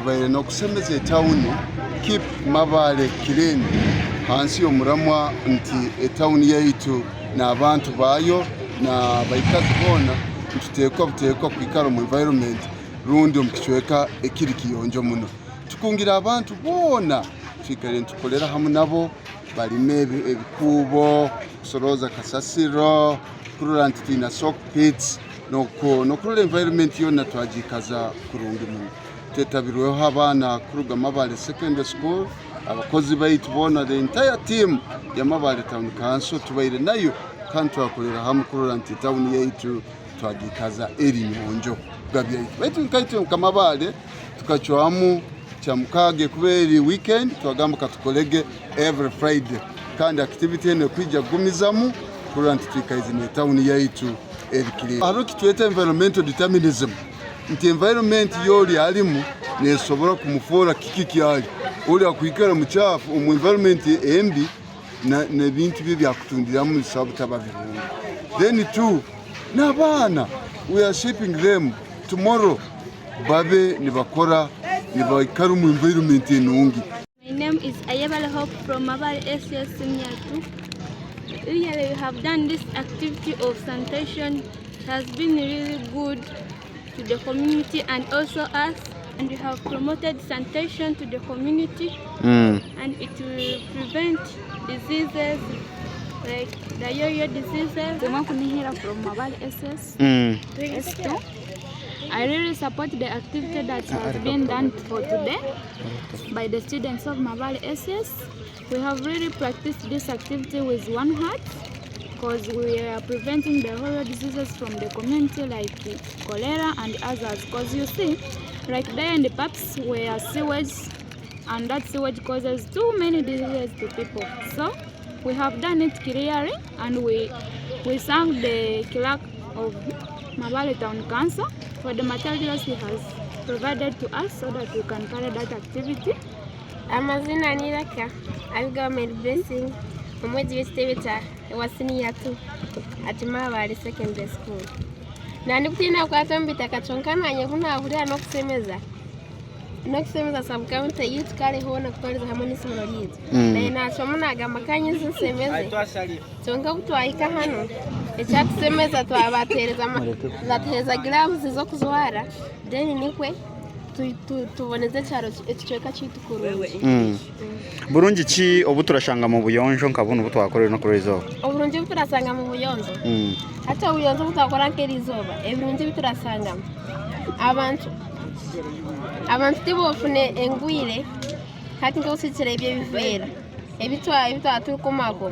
tubaire n'okusemeza etawuni keep Mabale clean hansi y'omuramwa nti etawuni yaitu n'abantu baayo na baikazi bona tuteekwa kwikara mu environment rundi omu kichweka ekiri kiyonjo muno tukungira abantu bona tukale ntukolera hamu nabo balime ebikubo kusoroza kasasiro kurura nti tina sock pits no kurura environment yona twagikaza kurungi muno tetabirweho abana kuruga Mabale Secondary School abakozi baitu bona the entire team ya Mabale Town Council tubaire nayo kandi twakolera hamu kurura nti town yaitu twagikaza eri nyonjo gabya baitu nkaite Mabale tukachwamu chamukage kuberi weekend twagamba katukolege every Friday kandi activity ene kwija gumizamu kurura nti twikaize ne town yaitu eri clean haruki tweta environmental determinism nti environment yoli alimu nesobora kumufora kiki kyali uli akwikara muchafu mu environment embi na bintu bibya kutundiramu bisabu tababirungu then too nabana we are shaping them tomorrow babe nibakora nibaikaru mu environment enungi. My name is Ayabala Hope from Mabale SCS Senior 2. Really we have done this activity of sanitation. It has been really good to the community and also us, and we have promoted sanitation to the community and it will prevent diseases like diarrhea diseases. From Mabale SS. I really support the activity that has been done for today by the students of Mabale SS. We have really practiced this activity with one heart because we are preventing the horrible diseases from the community like cholera and others. Because you see, like there in the pubs where sewage, and that sewage causes too many diseases to people. So we have done it clearly, and we thank the clerk of Mabale Town Council for the materials he has provided to us so that we can carry that activity. Amazina niraka abiga blessing umwezi w'istebeta wa senior 2 at Mabale Secondary School. Na ndikutina kwa tombita kachonkana nyekuna abulira no kusemeza sub county youth kale hona kutwaliza hamwe simo lizo na inachomuna agamakanye zisemeze tonga kutwaika hano echakusemeza twabatereza zateza gloves zo kuzwara then nikwe tuboneze cyaro ekichweka citu kurungi burungi ki obu turashanga mu buyonjo nkabona ubu twakorera no kurezo oburungi turasanga mu buyonzo hata ubuyonzo butakora nkerizoba ebirungi biturasanga abantu tibofune engwire kati ngo sikire ibyo bivera ebitwa turi kumako